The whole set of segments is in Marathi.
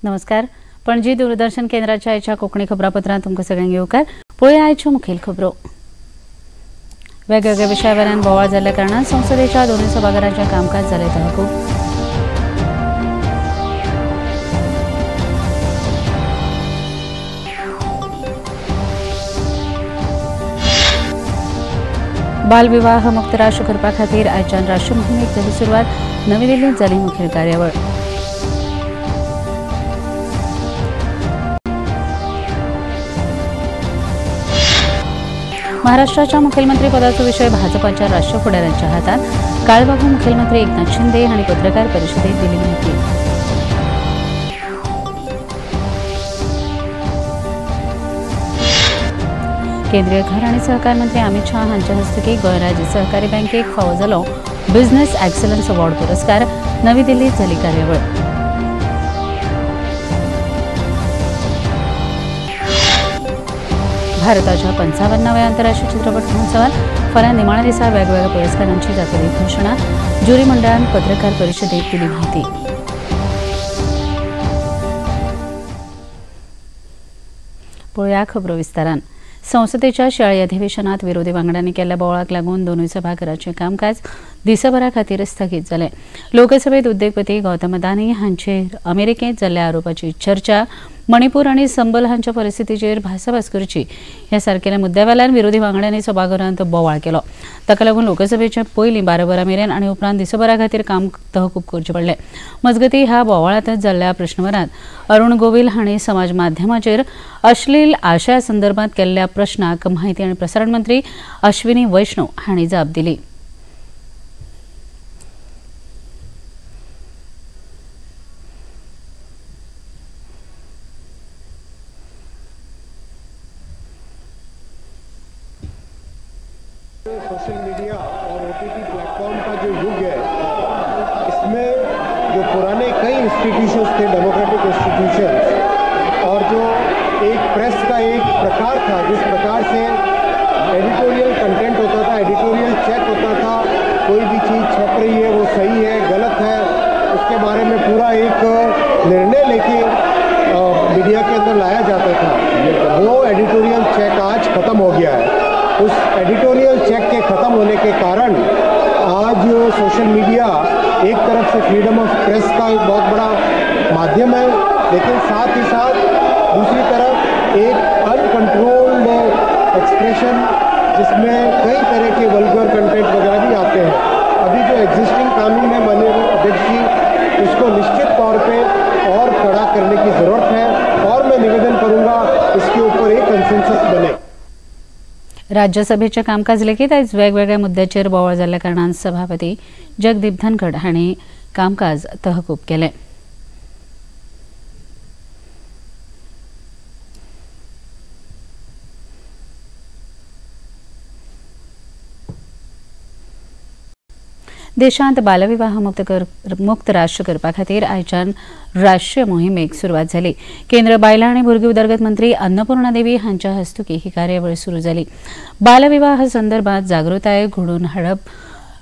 नमस्कार. पणजी दूरदर्शन केंद्राच्या आयच्या कोंकणी खबरापत्रांत तुमकां सगळ्यांक येवकार. पळोवया आयच्यो मुखेल खबरो. वेगवेगळ्या विशयावयल्यान बोवाळ जाल्ल्या कारणान संसदेच्या दोनूय सभाघरांचें कामकाज जालें तहकूब. बालविवाह मुक्त राष्ट्र करपा खातीर आयच्यान राष्ट्रीय मोहिमेक जाली सुरवात. नवी दिल्लींत जाली मुखेल कार्यावळ. महाराष्ट्राच्या मुखेलमंत्री पदाचो विषय भाजपाच्या राष्ट्रीय फुडाऱ्यांच्या हातांत. काळबागू मुखेलमंत्री एकनाथ शिंदे हांणी पत्रकार परिशदेंत दिली माहिती. केंद्रीय घर आनी सहकार मंत्री अमित शाह हांच्या हस्तुकी गोंय राज्य सहकारी बँकेक फावो जालो बिझनेस एक्सलन्स अवॉर्ड पुरस्कार. नवी दिल्लींत जाली कार्यावळ. भारताच्या 55व्या आंतरराष्ट्रीय चित्रपट महोत्सवात फाल्यां निमाण्या दिसा वेगवेगळ्या पुरस्कारांची जातली घोषणा. ज्युरी मंडळान पत्रकार परिशदेंत दिली माहिती. पळोवया खबरो विस्तारान. संसदेच्या शियाळी अधिवेशनात विरोधी वांगड्यांनी केल्ल्या बोवाळाक लागून दोनूय सभाघरांचें कामकाज दिसभरा खातीर स्थगीत जालें. लोकसभेत उद्देगपती गौतम अदानी हांचेर अमेरिकेंत जाल्ल्या आरोपाची चर्चा, मणिपूर आनी संबल हांच्या परिस्थितीचेर भासाभास करची ह्या सारकेल्या मुद्द्यावेल्यान विरोधी वांगड्यांनी सभाघरांत बोवाळ केलो. ताका लागून लोकसभेचे पयलीं 12 वरां मेरेन आनी उपरांत दिसभरा खातीर काम तहकूब करचें पडलें. मजगतीं ह्या बोवाळांतच जाल्ल्या प्रश्नवरांत अरुण गोविल हांणी समाज माध्यमाचेर अश्लील आशया संदर्भात केल्ल्या प्रश्नाक माहिती आनी प्रसारण मंत्री अश्विनी वैष्णव हांणी जाप दिली. सोशल मीडिया और ओटीटी प्लेटफॉर्म का जो युग है, इसमें जो पुराने कई इंस्टीट्यूशंस थे, डेमोक्रेटिक इंस्टीट्यूशंस, और जो एक प्रेस का एक प्रकार था जिस प्रकार से एडिटोरियल कंटेंट होता था, एडिटोरियल चेक होता था, कोई भी चीज़ छप रही है वो सही है गलत है उसके बारे में पूरा एक निर्णय लेके मीडिया के अंदर लाया जाता था, वो एडिटोरियल चेक आज ख़त्म हो गया है. उस एडिटोरियल चेक के ख़त्म होने के कारण आज सोशल मीडिया एक तरफ से फ्रीडम ऑफ प्रेस का एक बहुत बड़ा माध्यम है, लेकिन साथ ही साथ दूसरी तरफ एक अनकंट्रोल्ड एक्सप्रेशन जिसमें कई तरह के वल्गर कंटेंट वगैरह भी आते हैं. अभी जो एग्जिस्टिंग कानून है माननीय अध्यक्ष जी, उसको निश्चित तौर पे और कड़ा करने की ज़रूरत है और मैं निवेदन करूँगा इसके ऊपर एक कंसेंसस बने. राज्यसभेचे कामकाज लेगीत आयज वेगवेगळ्या मुद्द्याचेर बोवाळ जाल्ल्या कारणान सभापती जगदीप धनखड हांणी कामकाज तहकूब केलें. देशांत बालविवाह मुक्त राष्ट्र करपा खातीर आयच्यान राष्ट्रीय मोहिमेक सुरवात जाली. केंद्र बायलां आनी भुरगीं उदरगत मंत्री अन्नपूर्णा देवी हांच्या हस्तुकी ही कार्यावळ सुरू जाली. बालविवाह संदर्भात जागृताय घडोवन हाडप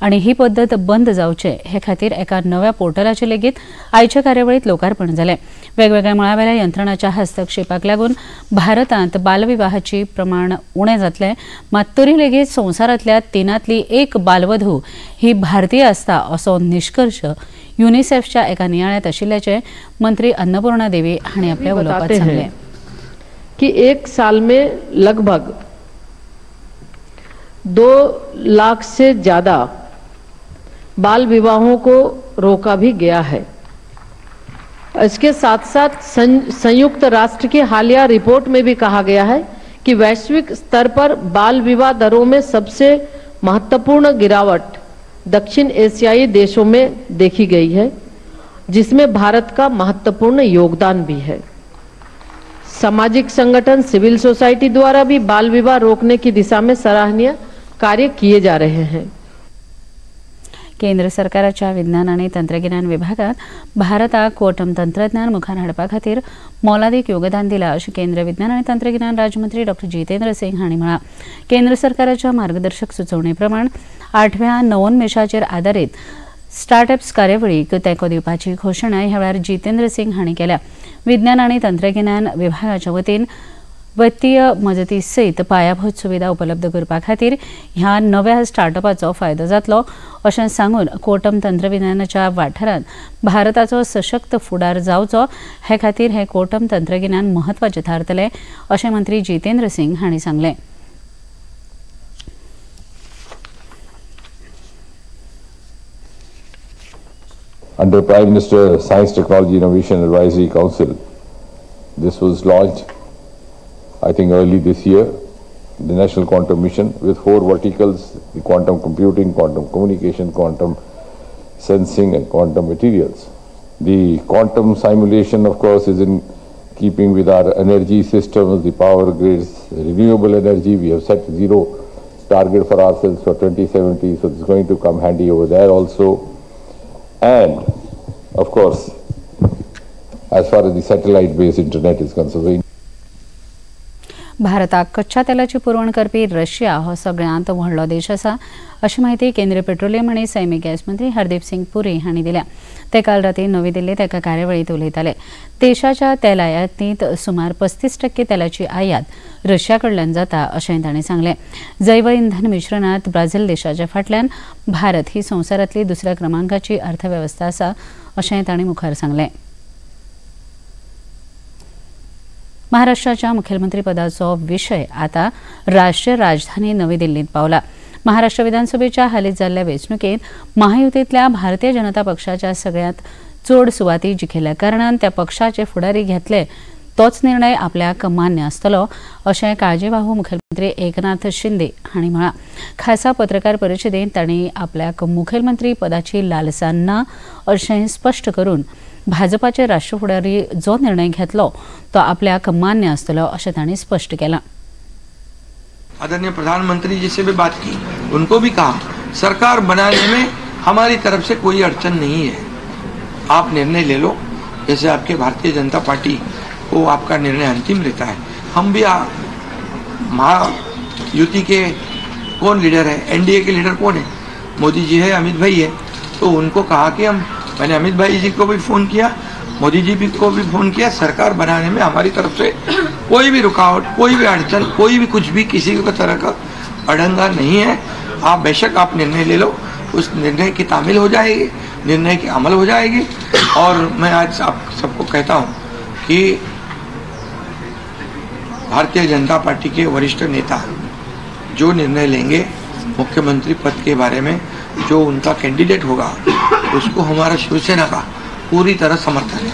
आनी ही पद्दत बंद जावचे हे खातीर एका नव्या पोर्टलाचें लेगीत आयच्या कार्यावळीत लोकार्पण जालें. वेगवेगळ्या मळावेल्या यंत्रणांच्या हस्तक्षेपाक लागून भारतांत बालविवाहाची प्रमाण उणें जातलें, मात तरी लेगीत संवसारांतल्या 3 एक बालवधू ही भारतीय आसता असो निश्कर्श युनिसेफच्या एका नियाळ्यात आशिल्ल्याचे मंत्री अन्नपूर्णा देवी हांणी आपल्या उलोवपांत सांगलें की एक साल में लगभग 2 लाख से ज्यादा बाल विवाहों को रोका भी गया है. इसके साथ साथ संयुक्त राष्ट्र की हालिया रिपोर्ट में भी कहा गया है कि वैश्विक स्तर पर बाल विवाह दरों में सबसे महत्वपूर्ण गिरावट दक्षिण एशियाई देशों में देखी गई है, जिसमें भारत का महत्वपूर्ण योगदान भी है. सामाजिक संगठन, सिविल सोसाइटी द्वारा भी बाल विवाह रोकने की दिशा में सराहनीय कार्य किए जा रहे हैं. केंद्र सरकाराच्या विज्ञान आनी तंत्रगिन्यान विभागात भारताक क्वॉंटम तंत्रज्ञान मुखार हाडपा खातीर मोलादीक योगदान दिलां अशें केंद्र विज्ञान आनी तंत्रगिन्यान राज्यमंत्री डॉ. जितेंद्र सिंग हांणी म्हळां. केंद्र सरकाराच्या मार्गदर्शक सुचोवणे प्रमाण 8व्या नवोन्मेशाचेर आदारीत स्टार्टअप्स कार्यावळीक तेंको दिवपाची घोशणा ह्या वेळार जितेंद्र सिंग हांणी केल्या. विज्ञान आनी तंत्रगिन्यान विभागाच्या वतीन वित्तीय मजती सयत पायाभूत सुविधा उपलब्ध करपा खातीर ह्या नव्या स्टार्टअपाचो फायदो जातलो अशें सांगून क्वॉंटम तंत्रगिन्यानाच्या वाठारांत भारताचो सशक्त फुडार जावचो हे खातीर हे क्वॉंटम तंत्रगिन्यान म्हत्वाचें थारतलें अशें मंत्री जितेंद्र सिंग हांणी सांगलें. Under Prime Minister Science, Technology, Innovation Advisory Council, this was launched, I think early this year, the National Quantum Mission with 4 verticals: the quantum computing, quantum communication, quantum sensing and quantum materials. The quantum simulation, of course, is in keeping with our energy systems, the power grids, renewable energy. We have set zero target for ourselves for 2070, so it's going to come handy over there also. And, of course, as far as the satellite-based internet is concerned, भारताक कच्च्या तेलाची पुरवण करपी रशिया हो सगळ्यांत व्हडलो देश आसा अशी माहिती केंद्रीय पेट्रोलियम आनी सैमीक गॅस मंत्री हरदीप सिंग पुरी हांणी दिल्या. ते काल राती नवी दिल्लीत एका कार्यावळीत उलयताले. देशाच्या तेल आयातींत सुमार 35% तेलाची आयात रशिया कडल्यान जाता अशेंय तांणी सांगलें. जैव इंधन मिश्रणांत ब्राझील देशाच्या फाटल्यान भारत ही संवसारांतली दुसऱ्या क्रमांकाची अर्थवेवस्था आसा अशेंय तांणी मुखार सांगलें. महाराष्ट्राच्या मुख्यमंत्री पदाचो विशय आता राष्ट्रीय राजधानी नवी दिल्लीत पावला. महाराष्ट्र विधानसभेच्या हालींच जाल्ल्या वेंचणुकेंत महायुतींतल्या भारतीय जनता पक्षाच्या सगळ्यांत चड सुवाती जिखिल्ल्या कारणान त्या पक्षाचे फुडारी घेतले तोच निर्णय आपल्याक मान्य आसतलो अशें काळजीवाहू मुखेलमंत्री एकनाथ शिंदे हांणी म्हळां. खासा पत्रकार परिशदेंत तांणी आपल्याक मुखेलमंत्री पदाची लालसा ना अशें स्पश्ट करून भाजपाचे राष्ट्रीय फुडारी जो निर्णय घेतलो तो आपल्याक मान्य आसतलो अशें तांणी स्पश्ट केलां. आदरणीय प्रधानमंत्री जी से भी बात की, उनको भी कहा सरकार बनाने में हमारी तरफ से कोई अड़चन नहीं है, आप निर्णय ले लो. जैसे आपके भारतीय जनता पार्टी को आपका निर्णय अंतिम रहता है, हम भी महायुति के कौन लीडर है, एनडीए के लीडर कौन है, मोदी जी है, अमित भाई है, तो उनको कहा कि मैंने अमित भाई जी को भी फ़ोन किया, मोदी जी को भी फ़ोन किया, सरकार बनाने में हमारी तरफ से कोई भी रुकावट, कोई भी अड़चन, कोई भी कुछ भी किसी भी तरह का अड़ंगा नहीं है. आप बेशक आप निर्णय ले लो, उस निर्णय की तामील हो जाएगी, निर्णय की अमल हो जाएगी. और मैं आज आप सबको कहता हूँ कि भारतीय जनता पार्टी के वरिष्ठ नेता जो निर्णय लेंगे मुख्यमंत्री पद के बारे में, जो उनका कैंडिडेट होगा उसको हमारा शिवसेना का पूरी तरह समर्थन है.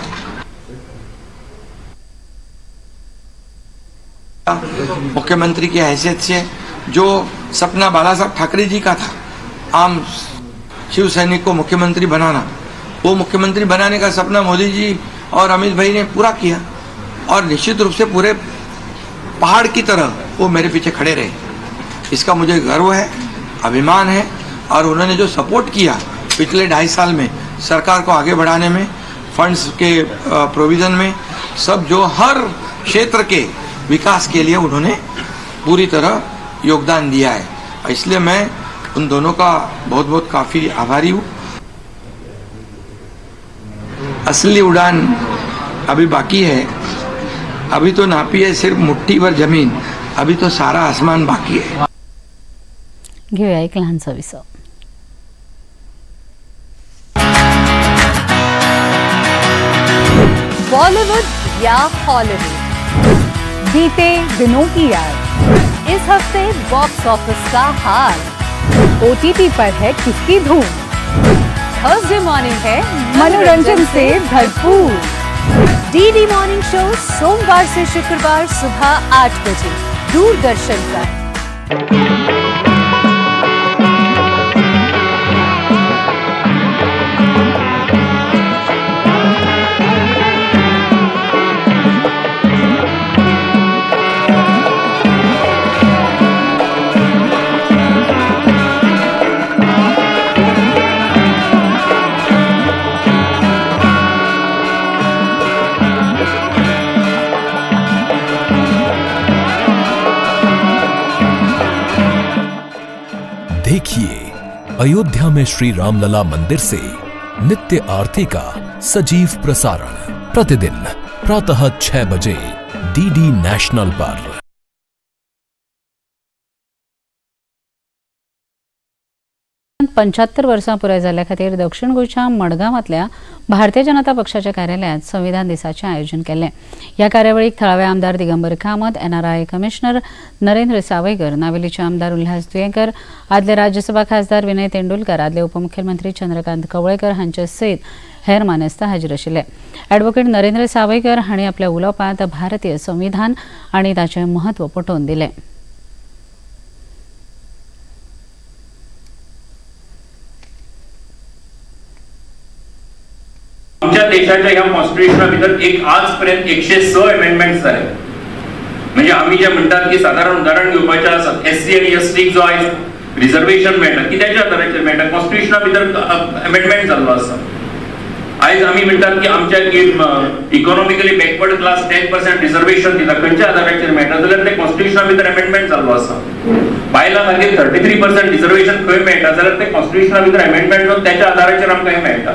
मुख्यमंत्री की हैसियत से जो सपना बाला साहब ठाकरे जी का था, आम शिव सैनिक को मुख्यमंत्री बनाना, वो मुख्यमंत्री बनाने का सपना मोदी जी और अमित भाई ने पूरा किया. और निश्चित रूप से पूरे पहाड़ की तरह वो मेरे पीछे खड़े रहे. इसका मुझे गर्व है, अभिमान है. और उन्होंने जो सपोर्ट किया पिछले 2.5 साल में सरकार को आगे बढ़ाने में, फंड्स के प्रोविज़न में, सब जो हर क्षेत्र के विकास के लिए उन्होंने पूरी तरह योगदान दिया है. इसलिए मैं उन दोनों का बहुत बहुत काफ़ी आभारी हूँ. असली उड़ान अभी बाकी है, अभी तो नापी है सिर्फ मुट्ठी भर जमीन, अभी तो सारा आसमान बाकी है. घेऊया एक लहानसा विसव. बॉलीवुड या हॉलीवुड, बीते दिनों की याद, इस हफ्ते बॉक्स ऑफिस का हाल, ओटीटी पर है किसकी धूम, थर्सडे मॉर्निंग है मनोरंजन से भरपूर. डीडी मॉर्निंग शो सोमवार से शुक्रवार सुबह 8 बजे दूरदर्शन पर. अयोध्या में श्री रामलला मंदिर से नित्य आरती का सजीव प्रसारण प्रतिदिन प्रातः 6 बजे डीडी नेशनल पर। 75 वर्सां पुराय जाल्ल्या खातीर दक्षिण गोंयच्या मडगांवांतल्या भारतीय जनता पक्षाच्या कार्यालयात संविधान दिसाचें आयोजन केल्लें। ह्या कार्यावळीक थळावे आमदार दिगंबर कामत, एनआरआय कमिशनर नरेंद्र सावयकर, नावेलीचे आमदार उल्हास दुयेंकर, आदले राज्यसभा खासदार विनय तेंडुलकर, आदले उपमुख्यमंत्री चंद्रकांत कवळेकर हांचे सयत हेर मानेस्त हाजीर आशिल्ले। ॲडव्होकेट नरेंद्र सावयकर हांणी आपल्या उलोवपांत भारतीय संविधान आनी ताचें महत्व पटोवन दिलें। आमच्या देशाच्या ह्या कॉन्स्टिट्यूशना भितर एक आजपर्यंत 106 अमेंडमेंट्स झाले। म्हणजे आम्ही जे म्हणतात की साधारण उदाहरण घेवपाचें आसा, एससी आणि एसटी जो आयज रिजर्वेशन मेळटा कित्याच्या आधाराचेर मेळटा, कॉन्स्टिट्यूशना भितर अमेंडमेंट जाल्लो आसा। आयज आमी म्हणटात की आमच्या इकॉनॉमिकली बॅकवर्ड क्लास 10% रिजर्वेशन दिता, खंयच्या आधाराचेर मेळटा जाल्यार ते कॉन्स्टिट्यूशना भितर अमेंडमेंट जाल्लो आसा। बायलां खातीर 33% रिजर्वेशन खंय मेळटा जाल्यार ते कॉन्स्टिट्यूशना भितर अमेंडमेंट जावन त्याच्या आधाराचेर आमकां हें मेळटा।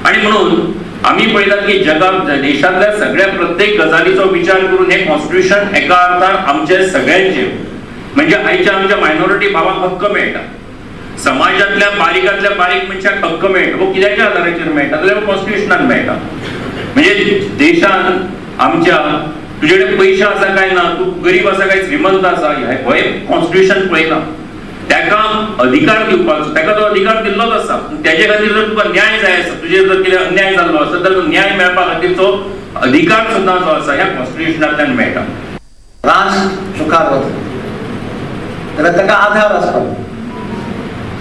आणि म्हणून आम्ही पळयतात की जगात देशातल्या सगळ्या प्रत्येक गजालीचो विचार करून हे कॉन्स्टिट्यूशन एका अर्थान आमचे सगळ्यांचे, म्हणजे आयच्या आमच्या मायनॉरिटी भावांक हक्क मेळटा, समाजातल्या बारीकातल्या बारीक मनशाक हक्क मेळटा, वो कित्याच्या आधाराचेर मेळटा जाल्यार कॉन्स्टिट्यूशनान मेळटा। म्हणजे देशान आमच्या तुजे कडेन पयशे आसा काय ना, तू गरीब आसा काय श्रीमंत आसा, हे कॉन्स्टिट्यूशन पळयना। त्याका अधिकार दिवपाचो, त्याका तो अधिकार दिल्लोच आसा। त्याचे खातीर जर तुका न्याय जाय आसा, तुजे जर कितें अन्याय जाल्लो आसा जाल्यार तो न्याय मेळपा खातीरचो अधिकार सुद्दां जो आसा ह्या कॉन्स्टिट्यूशनांतल्यान मेळटा। राष्ट्र मुखार वता जाल्यार ताका आधार आसता।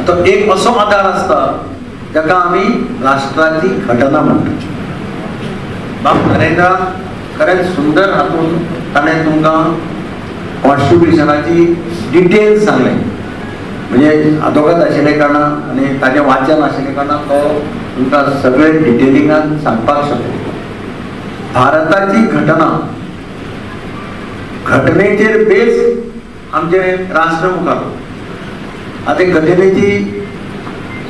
तो एक असो आधार आसता जाका आमी राष्ट्राची घटना म्हणटा। बाब नरेंद्रान खरेंच सुंदर हातून ताणें तुमकां कॉन्स्टिट्यूशनाची डिटेल्स सांगले, म्हणजे अधोगत आशिल्ले कारणान आनी ताचें वाचन आशिल्ले कारणान तो तुमकां सगळे डिटेलिंगान सांगपाक शकता। भारताची घटना, घटनेचेर बेस आमचे राष्ट्र मुखार। आतां घटनेची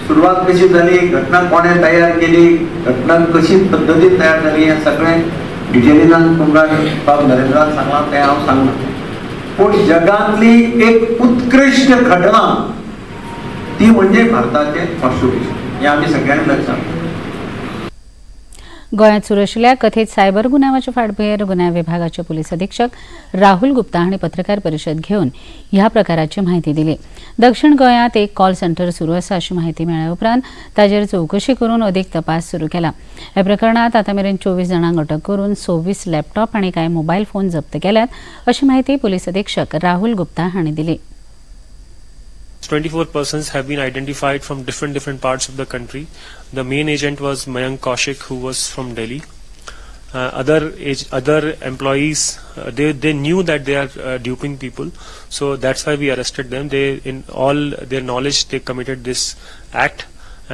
सुरवात कशी जाली, घटना कोणें तयार केली, घटना कशी पद्दतीन तयार जाली, हें सगळें डिटेलिंगान तुमकां बाब नरेंद्रान सांगलां तें हांव सांगना। पूण जगातली एक उत्कृष्ट घटना ती म्हणजे भारताचे कॉन्स्टिट्यूशन, हे आमी सगळ्यांनी लक्षात। गोंयांत सुरू आशिल्ल्या कथीत सायबर गुन्यांवाचे फाटभुंयेर गुन्हे विभागाचे पुलीस अधीक्षक राहुल गुप्ता हांणी पत्रकार परिशद घेवन ह्या प्रकाराची म्हायती दिली। दक्षिण गोंयांत एक कॉल सेंटर सुरू आसा अशी म्हायती मेळ्ळे उपरांत ताचेर चवकशी करून अदीक तपास सुरू केला। ह्या प्रकरणात आतां मेरेन 24 जाणांक अटक करून 26 लॅपटॉप आनी कांय मोबायल फोन जप्त केल्यात अशी म्हायती पुलीस अधीक्षक राहुल गुप्ता हांणी दिली। 24 persons have been identified from different parts of the country. The main agent was Mayank Kaushik, who was from Delhi. Other employees, they knew that they are duping people, so that's why we arrested them. They, in all their knowledge, they committed this act.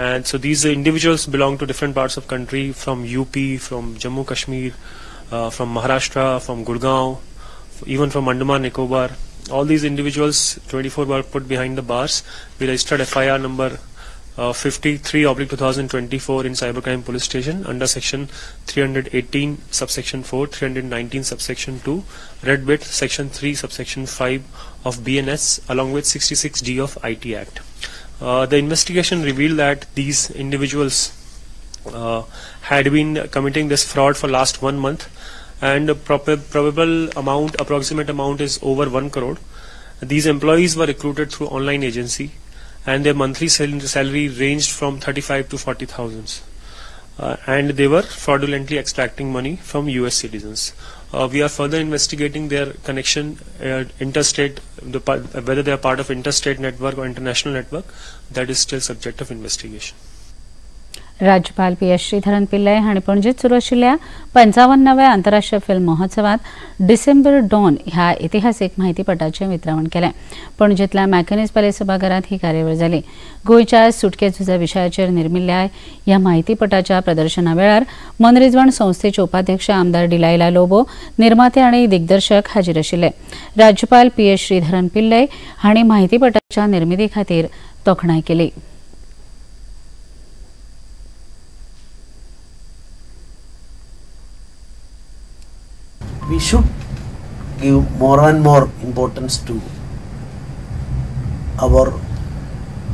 And so these individuals belong to different parts of country, from UP, from Jammu Kashmir, from Maharashtra, from Gurgaon, even from Andaman Nicobar. All these individuals, 24 were put behind the bars. We registered FIR number 53/2024 in Cybercrime Police Station under section 318 subsection 4, 319 subsection 2, Red Bit section 3 subsection 5 of BNS along with 66D of IT Act. The investigation revealed that these individuals had been committing this fraud for last 1 month. And probable amount, approximate amount is over 1 crore. These employees were recruited through online agency, and their monthly salary ranged from 35 to 40,000. And they were fraudulently extracting money from US citizens. We are further investigating their connection, interstate, whether they are part of interstate network or international network. That is still subject of investigation. राज्यपाल PS श्रीधरन पिल्लय हांणी पणजेत सुरू आशिल्ल्या 55व्या आंतरराष्ट्रीय फिल्म महोत्सवात डिसेंबर डॉन ह्या इतिहासीक म्हायतीपटाचें वितरावण केलें। पणजेंतल्या मॅकॅनिज पॅलेस सभाघरांत ही कार्यावळ जाली। गोंयच्या सुटके झुजा विशयाचेर निर्मिल्ल्या ह्या म्हायतीपटाच्या प्रदर्शना वेळार मनरिजवण संस्थेचे उपाध्यक्ष आमदार डिलायला लोबो, निर्माते आनी दिग्दर्शक हाजीर आशिल्ले। राज्यपाल PS श्रीधरन पिल्लय हांणी म्हायतीपटाच्या निर्मिती खातीर तोखणाय केली। We should give more and more importance to our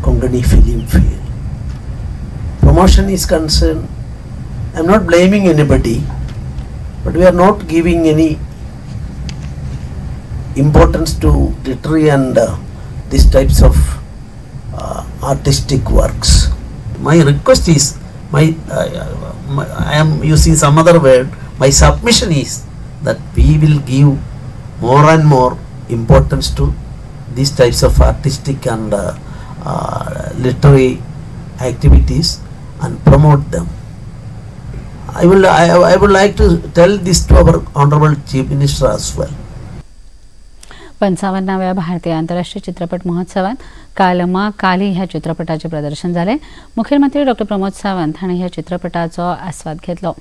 Konkani film field. Promotion is concerned, I am not blaming anybody, but we are not giving any importance to literary and these types of artistic works. My request is, I am using some other word, my submission is that we will give more and more importance to these types of artistic and literary activities and promote them. I would like to tell this to our Honorable Chief Minister as well. 55व्या भारतीय आंतरराष्ट्रीय चित्रपट महोत्सवात काल मां काली ह्या चित्रपटाचे प्रदर्शन जाले। मुखेलमंत्री डॉ. प्रमोद सावंत हांणी ह्या चित्रपटाचो आस्वाद घेतलो।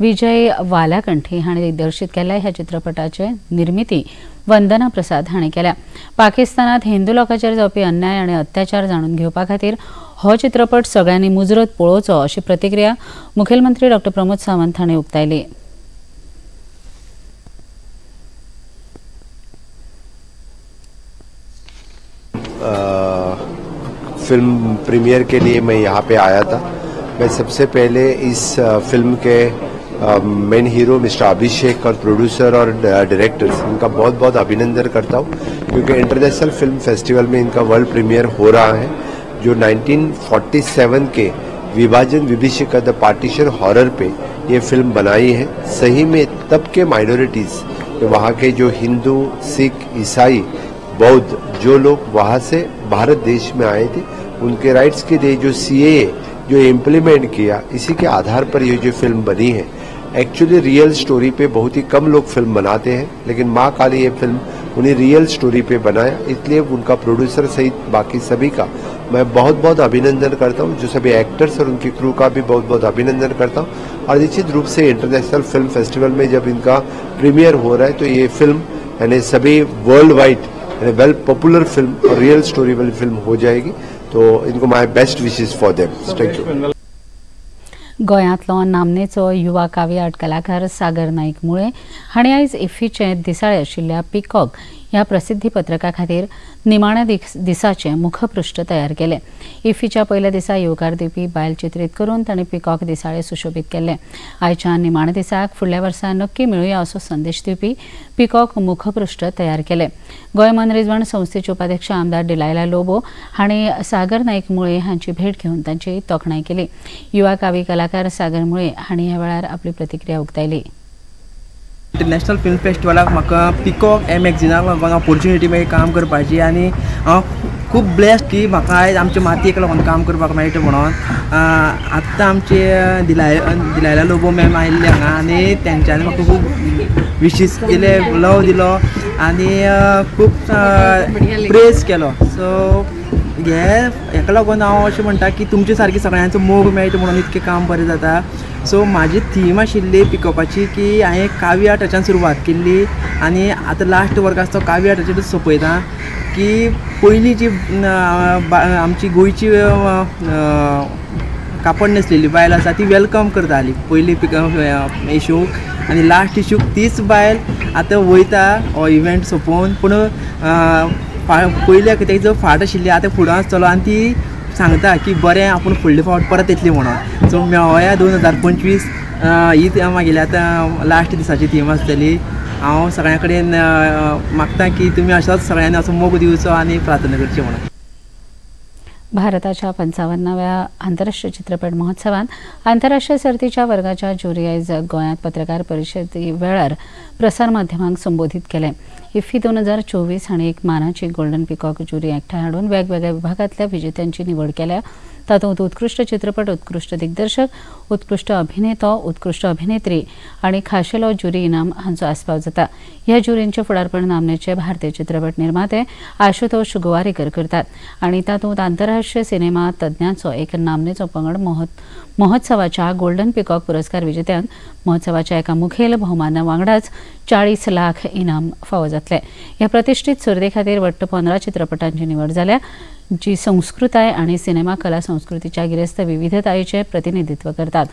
विजय वालाकंठी हांणी दिग्दर्शीत केल्ल्या ह्या चित्रपटाचे निर्मिती वंदना प्रसाद हांणी केल्या। पाकिस्तानात हिंदू लोकांचेर जावपी अन्याय आनी अत्याचार जाणून घेवपा खातीर हो चित्रपट सगळ्यांनी मुजरत पळोवचो अशी प्रतिक्रिया मुखेलमंत्री डॉ. प्रमोद सावंत हांणी उक्तायली। फिल्म प्रीमियर के लिए मैं यहाँ पे आया था। मैं सबसे पहले इस फिल्म के मेन हीरो मिस्टर अभिषेक और प्रोड्यूसर और डायरेक्टर्स इनका बहुत बहुत अभिनंदन करता हूँ, क्योंकि इंटरनेशनल फिल्म फेस्टिवल में इनका वर्ल्ड प्रीमियर हो रहा है। जो 1947 के विभाजन विभीषिका द पार्टीशन हॉरर पे ये फिल्म बनाई है। सही में तब के माइनॉरिटीज, वहाँ के जो हिंदू, सिख, ईसाई, बौद्ध, जो लोग वहाँ से भारत देश में आए थे, उनके राइट्स के लिए जो CAA जो इम्प्लीमेंट किया, इसी के आधार पर ये जो फिल्म बनी है। एक्चुअली रियल स्टोरी पे बहुत ही कम लोग फिल्म बनाते हैं, लेकिन माँ काली ये फिल्म उन्हें रियल स्टोरी पे बनाया, इसलिए उनका प्रोड्यूसर सहित बाकी सभी का मैं बहुत बहुत अभिनंदन करता हूँ। जो सभी एक्टर्स और उनकी क्रू का भी बहुत बहुत अभिनंदन करता हूँ। और निश्चित रूप से इंटरनेशनल फिल्म फेस्टिवल में जब इनका प्रीमियर हो रहा है, तो ये फिल्म यानी सभी world wide well popular film और रियल स्टोरी वाली फिल्म हो जाएगी। तो इनको my best wishes for them. Thank you. गोंयांतलो नामनेचो युवा काव्यआर्ट कलाकार सागर नाईक मुळे हांणी आयज इफ्फीचे दिसाळे आशिल्ल्या पिकॉक ह्या प्रसिद्धी पत्रका खातीर निमाण्या दिसाचे मुखपृष्ठ तयार केले। इफ्फीच्या पयल्या दिसा येवकार दिवपी बायल चित्रीत करून तांणी पिकॉक दिसाळे सुशोभीत केले। आयच्या निमाण्या दिसाक फुडल्या वर्सा नक्की मेळुया असो संदेश दिवपी पिकॉक मुखपृष्ठ तयार केले। गोंय मनरिजवण संस्थेचे उपाध्यक्ष आमदार डिलायला लोबो हांणी सागर नाईक मुळे हांची भेट घेवन तांची तोखणाय केली। युवा कावी कलाकार सागर मुळे हांणी ह्या वेळार आपली प्रतिक्रिया उक्तायली। इंटरनॅशनल फिल्म फेस्टिवलाक म्हाका पिकॉक ह्या मॅगझिनाक म्हाका ऑपॉर्च्युनिटी मेळ्ळी काम करपाची, आनी हांव खूब ब्लेस्ड की म्हाका आयज आमच्या मातयेक लागून काम करपाक मेळटा म्हणून। आत्तां आमचे दिलायला लोबो मॅम आयिल्ले हांगा, आनी तेंच्यांनी म्हाका खूब विशीस दिले, लव दिलो आनी खूब प्रेज केलो। सो हेका लागून हांव अशें म्हणटा की तुमचे सारकी सगळ्यांचो मोग मेळटा म्हणून इतकें काम बरें जाता। सो म्हाजी थीम आशिल्ली पिकॉपाची की हांवें काव्य आर्टाच्यान सुरवात केल्ली, आनी आतां लास्ट वर्क आसा तो काव्य आर्टाचेरूच सोंपयता। की पयलीं जी आमची गोंयची कापड न्हेसलेली बायल आसा ती वेलकम करताली पयलीं इशूक, आनी लास्ट इशूक तीच बायल आतां वयता हो इव्हेंट सोंपोवन। पूण पयल्या कितें जो फाट आशिल्ली आतां फुडें आसतलो, आनी ती सांगता की बरें आपूण फुडले फावट परत येतली म्हणून। सो मेळोया 2025 ही मागेली आतां लास्ट दिसाची थीम आसतली। हांव सगळ्यां कडेन मागता की तुमी अशोच सगळ्यांनी असो मोग दिवचो आनी प्रार्थना करची म्हणून। भारताच्या 55व्या आंतरराष्ट्रीय चित्रपट महोत्सवात आंतरराष्ट्रीय सर्तीच्या वर्गाच्या ज्युरी आयज गोंयांत पत्रकार परिशदे वेळार प्रसार माध्यमांक संबोधीत केले। इफ्फी 2024 हांणी एक मानाची गोल्डन पिकॉक ज्युरी एकठांय हाडून वेगवेगळ्या विभागांतल्या विजेत्यांची निवड केल्या। तातूंत उत्कृष्ट चित्रपट, उत्कृष्ट दिग्दर्शक, उत्कृष्ट अभिनेतो, उत्कृष्ट अभिनेत्री आनी खाशेलो ज्युरी इनाम हांचो आस्पाव जाता. ह्या ज्युरींचे फुडारपण नामनेचे भारतीय चित्रपट निर्माते आशुतोष गोवारीकर करतात आनी तातूंत आंतरराष्ट्रीय सिनेमा तज्ञांचो एक नामनेचो पंगड महोत्सवाच्या गोल्डन पिकॉक पुरस्कार विजेत्यांक महोत्सवाच्या एका मुखेल भोवमाना वांगडाच 40 लाख इनाम फावो जातले. ह्या प्रतिश्ठीत सर्ते खातीर वट्ट 15 चित्रपटांची निवड जाल्या जी संस्कृताय आनी सिनेमा कला संस्कृतीच्या गिरेस्त विविधतायेचे प्रतिनिधित्व करतात.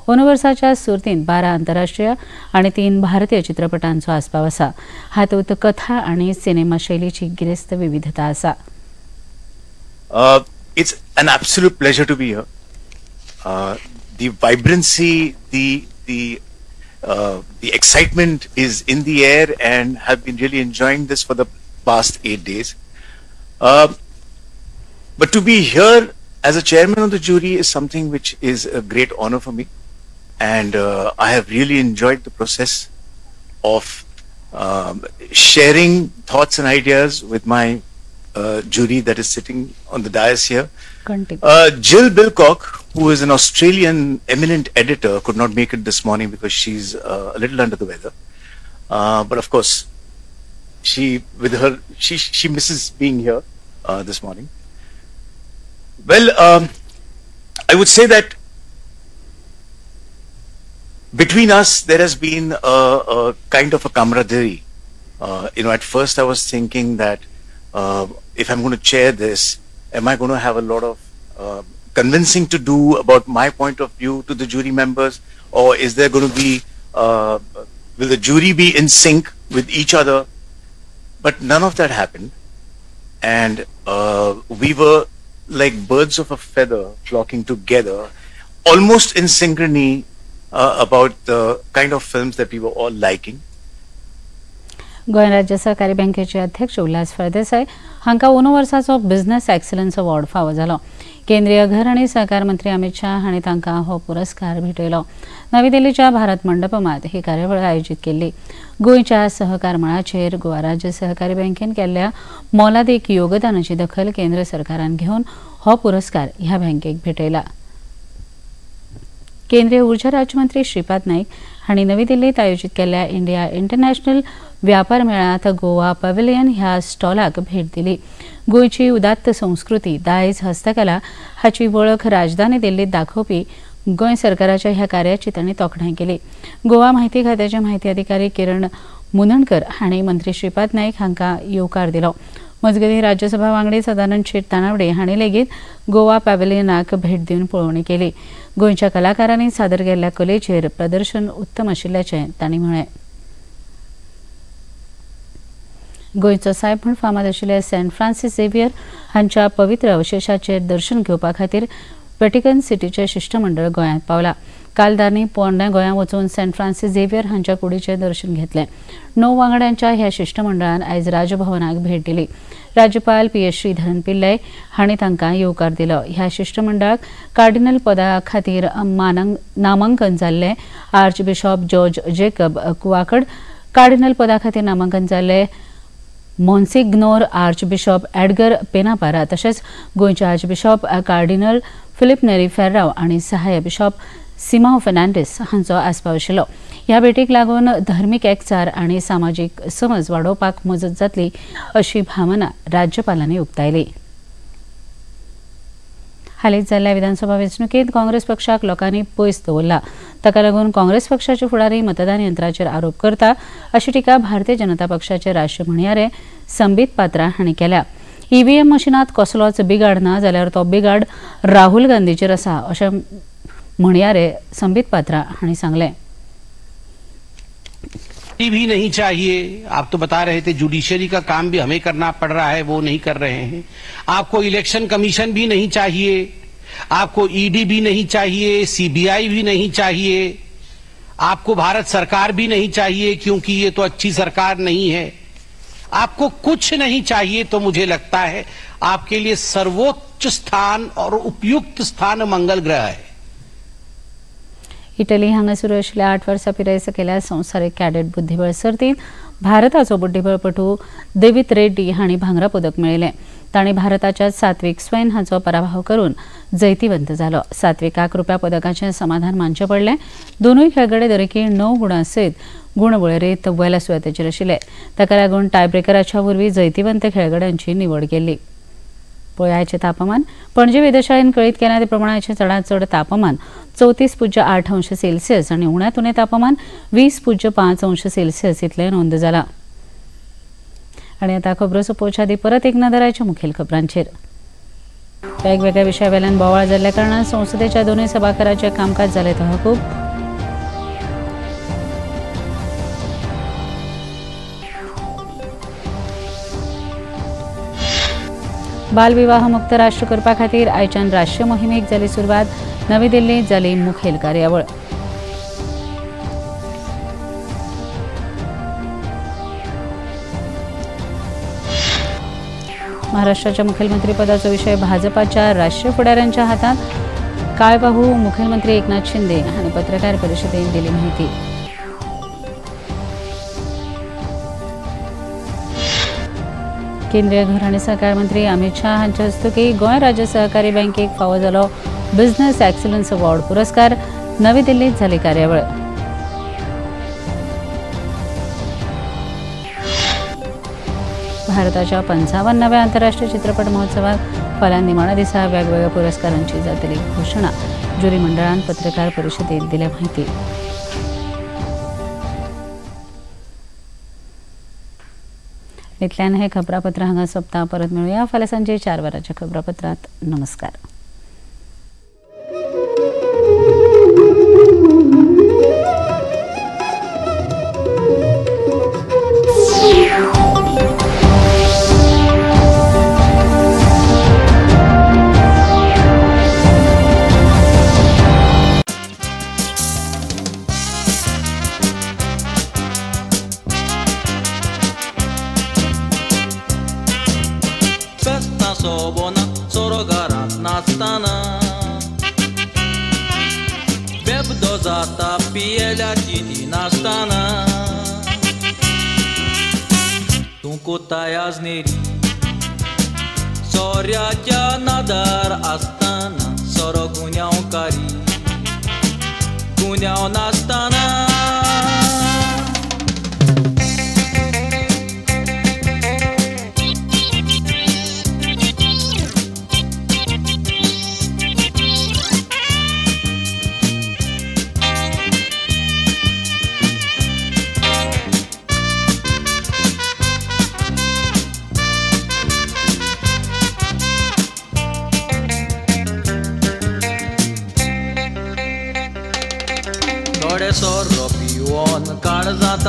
अंदू वर्साच्या सर्तींत 12 आंतरराष्ट्रीय आनी 3 भारतीय चित्रपटांचो आस्पाव आसा. हातूंत कथा आनी सिनेमा शैलीची गिरेस्त विविधता आसा. It's an absolute pleasure to be here. The vibrancy, the excitement is in the air, and have been really enjoying this for the past 8 days. But to be here as a chairman of the jury is something which is a great honor for me, and I have really enjoyed the process of sharing thoughts and ideas with my jury that is sitting on the dais here. Jill Bilcock, who is an Australian eminent editor, could not make it this morning because she's a little under the weather. But of course, she misses being here this morning. Well, I would say that between us there has been a kind of a camaraderie. At first I was thinking that if I'm going to chair this, am I going to have a lot of convincing to do about my point of view to the jury members, or is there going to be will the jury be in sync with each other? But none of that happened, and we were like birds of a feather flocking together, almost in synchrony about the kind of films that we were all liking. Goa राज्य सहकारी बँकेचे अध्यक्ष उल्हास फळदेसाय हांका अंदू वर्साचो बिझनेस एक्सलन्स अवॉर्ड फावो जालो. केंद्रीय घर आनी सहकार मंत्री अमित शाह हांणी तांकां हो पुरस्कार भेटयलो. नवी दिल्लीच्या भारत मंडपमांत ही कार्यावळ आयोजीत केल्ली. गोंयच्या सहकार मळाचेर गोवा राज्य सहकारी बँकेन केल्ल्या मोलादीक योगदानाची दखल केंद्र सरकारान घेवन हो पुरस्कार ह्या बँकेक भेटयला. केंद्रीय उर्जा राज्यमंत्री श्रीपाद नाईक हांणी नवी दिल्लीत आयोजीत केल्ल्या इंडिया इंटरनॅशनल व्यापार मेळ्यात गोवा पॅव्हिलियन ह्या स्टॉलाक भेट दिली. गोंयची उदात्त संस्कृती, दायज, हस्तकला हाची वळख राजधानी दिल्लीत दाखोवपी गोंय सरकाराच्या ह्या कार्याची तांणी तोखणाय केली. गोवा म्हायती खात्याचे म्हायती अधिकारी किरण मुनणकर हांणी मंत्री श्रीपाद नाईक हांकां येवकार दिलो. मजगतीं राज्यसभा वांगडी सदानंद शेट तानावडे हांणी लेगीत गोवा पॅव्हिलियनाक भेट दिवन पळोवणी केली. गोंयच्या कलाकारांनी सादर केल्ल्या कलेचेर प्रदर्शन उत्तम आशिल्ल्याचें तांणी म्हळें. गोंयचो साहेब म्हूण फामाद आशिल्ले सेंट फ्रांसीस झेवियर हांच्या पवित्र अवशेशाचेर दर्शन घेवपा खातीर व्हॅटिकन सिटीचे शिष्टमंडळ गोंयांत पावला. कालदारांनी पोरण्या गोंयांत वचून सेंट फ्रांसीस झेवियर हांच्या कुडीचें दर्शन घेतलें. 9 वांगड्यांच्या ह्या शिष्टमंडळान आयज राजभवनाक भेट दिली. राज्यपाल PS श्रीधरन पिल्लय हांणी तांकां येवकार दिलो. ह्या शिष्टमंडळाक कार्डिनल पदा खातीर नामांकन जाल्ले archbishop George Jacob Koovakad, cardinal पदा खातीर नामांकन जाल्ले monsignor archbishop Edgar Pena Parra, तशेंच गोंयचे archbishop cardinal Filipe Neri Ferrao आनी सहाय्य बिशॉप सिमाओ फेर्नांडीस हांचो आस्पाव आशिल्लो. ह्या भेटीक लागून धर्मीक एकचार आनी सामाजीक समज वाडोवपाक मजत जातली अशी भावना राज्यपालांनी उक्तायली. हालींच जाल्ल्या विधानसभा वेंचणुकेंत काँग्रेस पक्षाक लोकांनी पयस दवरला. ताका लागून काँग्रेस पक्षाचे फुडारी मतदान यंत्राचेर आरोप करता अशी टिका भारतीय जनता पक्षाचे राष्ट्रीय म्हणयारे संबीत पात्रा हांणी केल्या. EVM मशिनांत कसलोच बिगाड ना जाल्यार तो बिगाड राहुल गांधीचेर आसा अशें म्हणयारे संबीत पात्रा हांणी सांगलें. भी नहीं चाहिए, आप तो बता रहे थे जुडिशरी का काम भी हमें करना पड़ रहा है, वो नहीं कर रहे हैं. आपको इलेक्शन कमीशन भी नहीं चाहिए, आपको ED भी नहीं चाहिए, CBI भी नहीं चाहिए, आपको भारत सरकार भी नहीं चाहिए क्योंकि ये तो अच्छी सरकार नहीं है. आपको कुछ नहीं चाहिए तो मुझे लगता है आपके लिए सर्वोच्च स्थान और उपयुक्त स्थान मंगल ग्रह है. इटली हांगा सुरू आशिल्ल्या 8 वर्सां पिरायेस केल्या संवसारीक कॅडेट बुद्धीबळ सर्तींत भारताचो बुद्धीबळपटू देवित रेड्डी हांणी भांगरा पदक मेळयलें. तांणी भारताच्या सात्विक स्वैन हांचो पराभव करून जैतिवंत जालो. सात्विकाक रुप्या पदकाचें समाधान मानचें पडलें. दोनूय खेळगडे दरेकी 9 गुणां सयत गुण वळेरेंत वेला सुवातेचेर आशिल्ले. ताका लागून टायब्रेकराच्या वरवीं जैतिवंत खेळगड्यांची निवड केल्ली. पळयाचें तापमान. पणजे वेधशाळेन कळीत केल्या ते प्रमाणाचें चडांत चड तापमान 34.8 अंश सेल्सियस आनी उण्यांत उणें तापमान 20.5 अंश सेल्सियस इतलें नोंद जालां. आनी आतां खबरो सोंपोवचे आदीं परत एक नदर आयच्या मुखेल खबरांचेर. वेगवेगळ्या विशयावेल्यान बोवाळ जाल्ल्या कारणान संसदेच्या दोनूय सभाघराचें कामकाज जालें तहकूब. बालविवाह मुक्त राष्ट्र करपा खातीर आयच्यान राष्ट्रीय मोहिमेक जाली सुरवात. नवी दिल्लींत जाली मुखेल कार्यावळ. महाराष्ट्राच्या मुखेलमंत्री पदाचो विषय भाजपाच्या राष्ट्रीय फुडाऱ्यांच्या हातांत. काळबाहू मुखेलमंत्री एकनाथ शिंदे हांणी पत्रकार परिशदेंत दिली माहिती. केंद्रीय घर आनी सहकार मंत्री अमित शाह हांच्या हस्तुकी गोंय राज्य सहकारी बँकेक फावो जालो बिझनेस एक्सलन्स अवॉर्ड पुरस्कार. नवी दिल्लींत जाली कार्यावळ. भारताच्या 55व्या आंतरराष्ट्रीय चित्रपट महोत्सवाक फाल्यां निमाण्या दिसा वेगवेगळ्या पुरस्कारांची जातली घोशणा. ज्युरी मंडळान पत्रकार परिशदेंत दिल्या माहिती. इतल्यान हे खबरापत्र हांगा सोंपता. परत मेळुया फाल्यां सांजे 4 वरांच्या खबरापत्रांत. नमस्कार. सोबोना सोरो घरात नाचताना बेबदो जाता पियेल्याची ती नाचताना तूं कोताय आजनेरी सोऱ्याच्या नादार आसतना सोरो गुन्यांवकारी गुन्यांव नाचताना सोरो पिवोन काळजांत